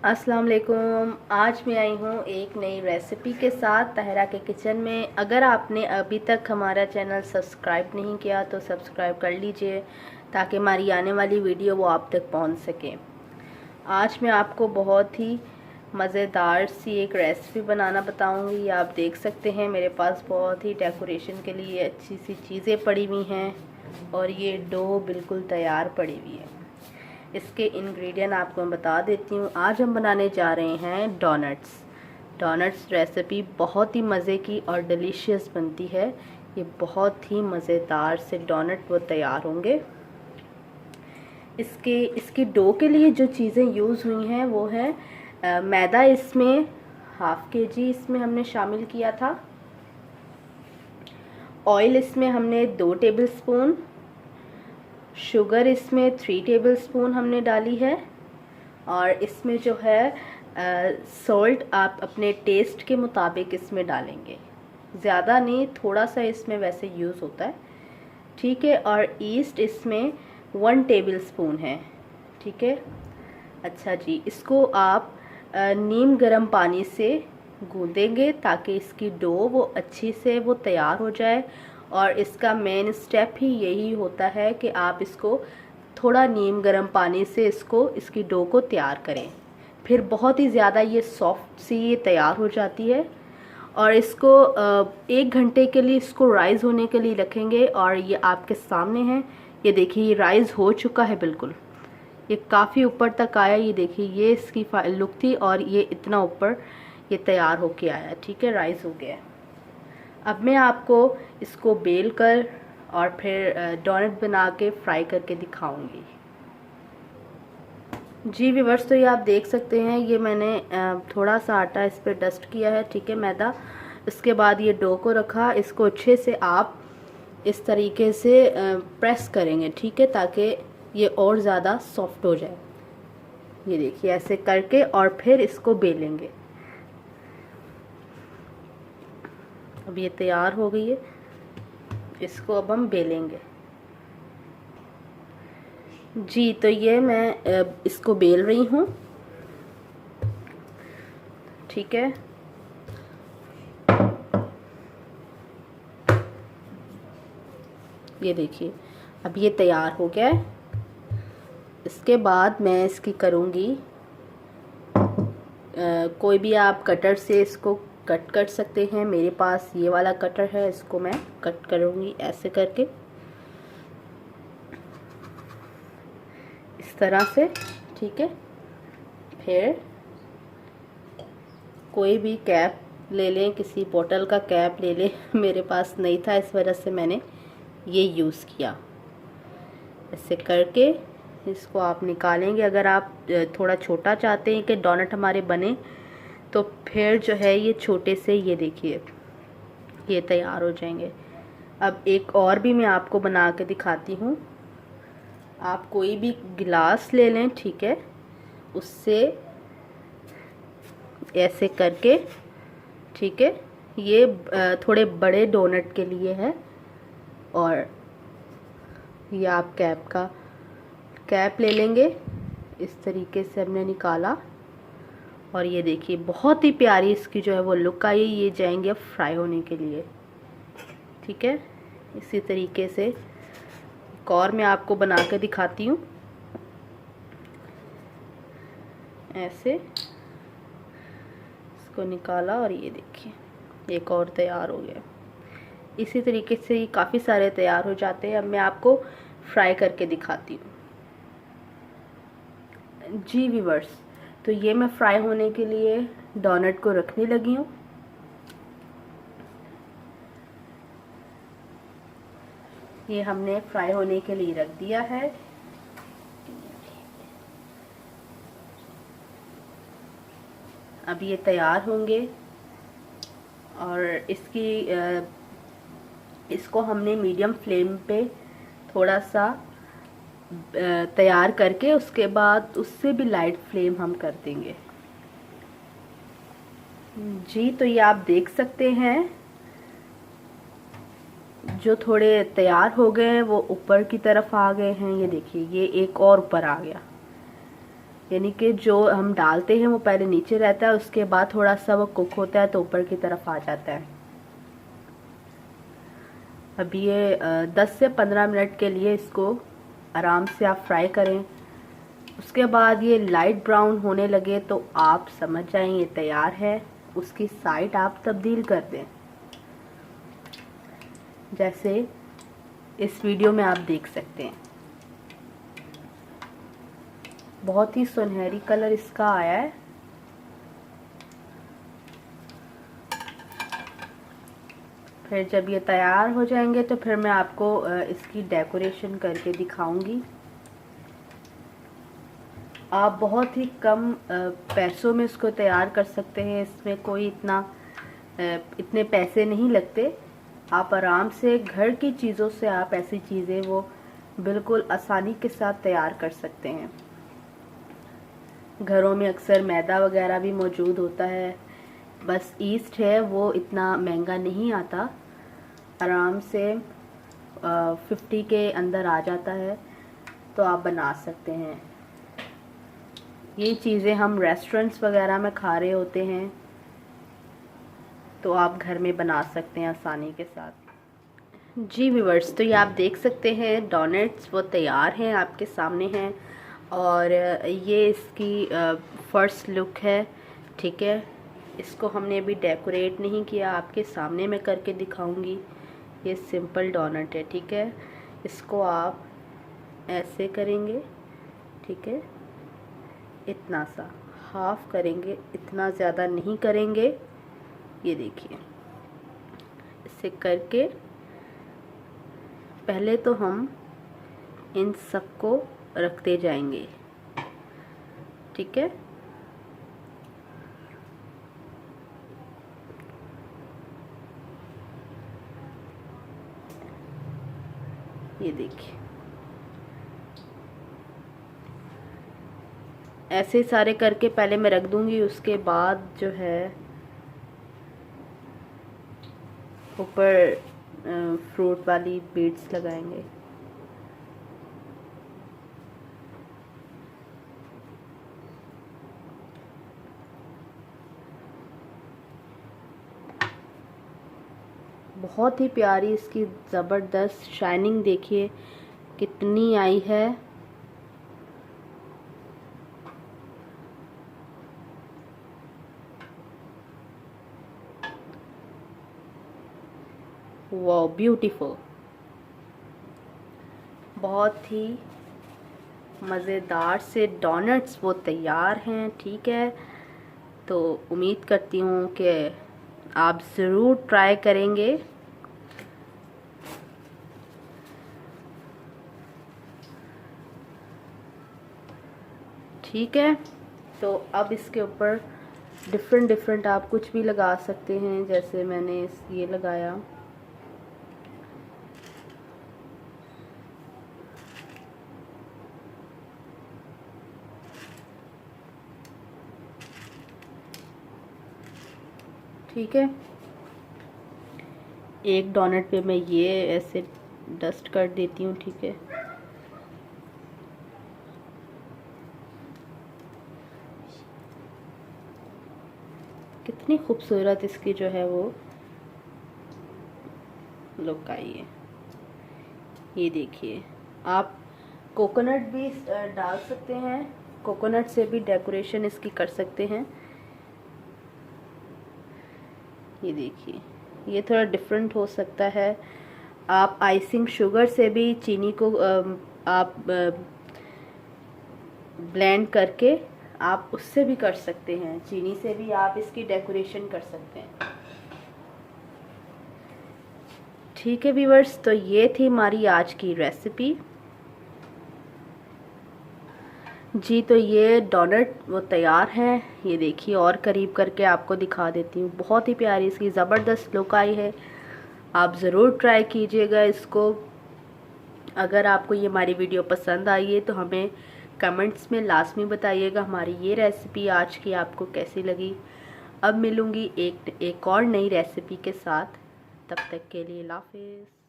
अस्सलाम वालेकुम। आज मैं आई हूँ एक नई रेसिपी के साथ तहरा के किचन में। अगर आपने अभी तक हमारा चैनल सब्सक्राइब नहीं किया तो सब्सक्राइब कर लीजिए ताकि हमारी आने वाली वीडियो वो आप तक पहुँच सके। आज मैं आपको बहुत ही मज़ेदार सी एक रेसिपी बनाना बताऊँगी। आप देख सकते हैं मेरे पास बहुत ही डेकोरेशन के लिए अच्छी सी चीज़ें पड़ी हुई हैं और ये डो बिल्कुल तैयार पड़ी हुई है। इसके इंग्रेडिएंट आपको मैं बता देती हूँ। आज हम बनाने जा रहे हैं डोनट्स रेसिपी बहुत ही मज़े की और डिलीशियस बनती है। ये बहुत ही मज़ेदार से डोनट वो तैयार होंगे। इसकी डो के लिए जो चीज़ें यूज़ हुई हैं वो है मैदा, इसमें हाफ़ kg इसमें हमने शामिल किया था। ऑयल इसमें हमने 2 टेबलस्पून, शुगर इसमें 3 टेबलस्पून हमने डाली है और इसमें जो है सॉल्ट आप अपने टेस्ट के मुताबिक इसमें डालेंगे, ज़्यादा नहीं, थोड़ा सा इसमें वैसे यूज़ होता है, ठीक है। और ईस्ट इसमें 1 टेबलस्पून है, ठीक है। अच्छा जी, इसको आप नीम गर्म पानी से गूँदेंगे ताकि इसकी डो वो अच्छी से वो तैयार हो जाए। और इसका मेन स्टेप ही यही होता है कि आप इसको थोड़ा नीम गर्म पानी से इसकी डो को तैयार करें, फिर बहुत ही ज़्यादा ये सॉफ्ट सी ये तैयार हो जाती है। और इसको 1 घंटे के लिए इसको राइज़ होने के लिए रखेंगे। और ये आपके सामने है, ये देखिए ये राइज़ हो चुका है, बिल्कुल ये काफ़ी ऊपर तक आया। ये देखिए ये इसकी लुक थी और ये इतना ऊपर ये तैयार होके आया, ठीक है, राइज़ हो गया। अब मैं आपको इसको बेल कर और फिर डोनट बना के फ्राई करके दिखाऊंगी। जी व्यूअर्स, तो ये आप देख सकते हैं ये मैंने थोड़ा सा आटा इस पर डस्ट किया है, ठीक है, मैदा। इसके बाद ये डो को रखा, इसको अच्छे से आप इस तरीके से प्रेस करेंगे, ठीक है, ताकि ये और ज़्यादा सॉफ्ट हो जाए। ये देखिए ऐसे करके और फिर इसको बेलेंगे। अब ये तैयार हो गई है, इसको अब हम बेलेंगे। जी, तो ये मैं इसको बेल रही हूँ, ठीक है। ये देखिए अब ये तैयार हो गया है। इसके बाद मैं इसकी करूँगी, कोई भी आप कटर से इसको कट कर सकते हैं। मेरे पास ये वाला कटर है, इसको मैं कट करूँगी ऐसे करके, इस तरह से, ठीक है। फिर कोई भी कैप ले लें, किसी बोतल का कैप ले लें। मेरे पास नहीं था, इस वजह से मैंने ये यूज़ किया। ऐसे करके इसको आप निकालेंगे। अगर आप थोड़ा छोटा चाहते हैं कि डोनट हमारे बने तो फिर जो है ये छोटे से, ये देखिए ये तैयार हो जाएंगे। अब एक और भी मैं आपको बना के दिखाती हूँ। आप कोई भी गिलास ले लें, ठीक है, उससे ऐसे करके, ठीक है, ये थोड़े बड़े डोनट के लिए है। और ये आप कैप ले लेंगे, इस तरीके से हमने निकाला। और ये देखिए बहुत ही प्यारी इसकी जो है वो लुक आई। ये जाएंगे अब फ्राई होने के लिए, ठीक है। इसी तरीके से एक और मैं आपको बना के दिखाती हूँ। ऐसे इसको निकाला और ये देखिए एक और तैयार हो गया। इसी तरीके से ये काफ़ी सारे तैयार हो जाते हैं। अब मैं आपको फ्राई करके दिखाती हूँ। जी व्यूअर्स, तो ये मैं फ्राई होने के लिए डोनट को रखने लगी हूँ। ये हमने फ्राई होने के लिए रख दिया है। अब ये तैयार होंगे और इसको हमने मीडियम फ्लेम पे थोड़ा सा तैयार करके उसके बाद उससे भी लाइट फ्लेम हम कर देंगे। जी, तो ये आप देख सकते हैं जो थोड़े तैयार हो गए हैं वो ऊपर की तरफ आ गए हैं। ये देखिए ये एक और ऊपर आ गया। यानी कि जो हम डालते हैं वो पहले नीचे रहता है, उसके बाद थोड़ा सा वो कुक होता है तो ऊपर की तरफ आ जाता है। अभी ये 10 से 15 मिनट के लिए इसको आराम से आप फ्राई करें। उसके बाद ये लाइट ब्राउन होने लगे तो आप समझ जाएं ये तैयार है। उसकी साइड आप तब्दील कर दें, जैसे इस वीडियो में आप देख सकते हैं। बहुत ही सुनहरी कलर इसका आया है। फिर जब ये तैयार हो जाएंगे तो फिर मैं आपको इसकी डेकोरेशन करके दिखाऊंगी। आप बहुत ही कम पैसों में इसको तैयार कर सकते हैं। इसमें कोई इतने पैसे नहीं लगते। आप आराम से घर की चीज़ों से आप ऐसी चीज़ें वो बिल्कुल आसानी के साथ तैयार कर सकते हैं। घरों में अक्सर मैदा वगैरह भी मौजूद होता है, बस ईस्ट है वो इतना महंगा नहीं आता, आराम से 50 के अंदर आ जाता है, तो आप बना सकते हैं। ये चीज़ें हम रेस्टोरेंट्स वगैरह में खा रहे होते हैं, तो आप घर में बना सकते हैं आसानी के साथ। जी व्यूअर्स, तो ये आप देख सकते हैं डोनट्स वो तैयार हैं, आपके सामने हैं। और ये इसकी फर्स्ट लुक है, ठीक है। इसको हमने अभी डेकोरेट नहीं किया, आपके सामने मैं करके दिखाऊंगी। ये सिंपल डोनट है, ठीक है। इसको आप ऐसे करेंगे, ठीक है, इतना सा हाफ करेंगे, इतना ज़्यादा नहीं करेंगे। ये देखिए, इसे करके पहले तो हम इन सबको रखते जाएंगे, ठीक है। ये देखिए, ऐसे सारे करके पहले मैं रख दूंगी, उसके बाद जो है ऊपर फ्रूट वाली बीड्स लगाएंगे। बहुत ही प्यारी इसकी ज़बरदस्त शाइनिंग देखिए कितनी आई है। वाओ, ब्यूटीफुल, बहुत ही मज़ेदार से डोनट्स वो तैयार हैं, ठीक है। तो उम्मीद करती हूँ कि आप ज़रूर ट्राई करेंगे। ठीक है, तो अब इसके ऊपर डिफरेंट आप कुछ भी लगा सकते हैं, जैसे मैंने ये लगाया। ठीक है, एक डोनट पे मैं ये ऐसे डस्ट कर देती हूँ, ठीक है। कितनी खूबसूरत इसकी जो है वो लुक आई है। ये देखिए, आप कोकोनट भी डाल सकते हैं, कोकोनट से भी डेकोरेशन इसकी कर सकते हैं। ये देखिए, ये थोड़ा डिफरेंट हो सकता है। आप आइसिंग शुगर से भी चीनी को आप ब्लेंड करके आप उससे भी कर सकते हैं, चीनी से भी आप इसकी डेकोरेशन कर सकते हैं। ठीक है व्यूअर्स, तो ये थी हमारी आज की रेसिपी। जी, तो ये डोनट वो तैयार है। ये देखिए, और करीब करके आपको दिखा देती हूँ। बहुत ही प्यारी इसकी ज़बरदस्त लुक आई है। आप ज़रूर ट्राई कीजिएगा इसको। अगर आपको ये हमारी वीडियो पसंद आई है तो हमें कमेंट्स में लाजमी बताइएगा हमारी ये रेसिपी आज की आपको कैसी लगी। अब मिलूँगी एक और नई रेसिपी के साथ, तब तक के लिए अल्लाह हाफ़िज़।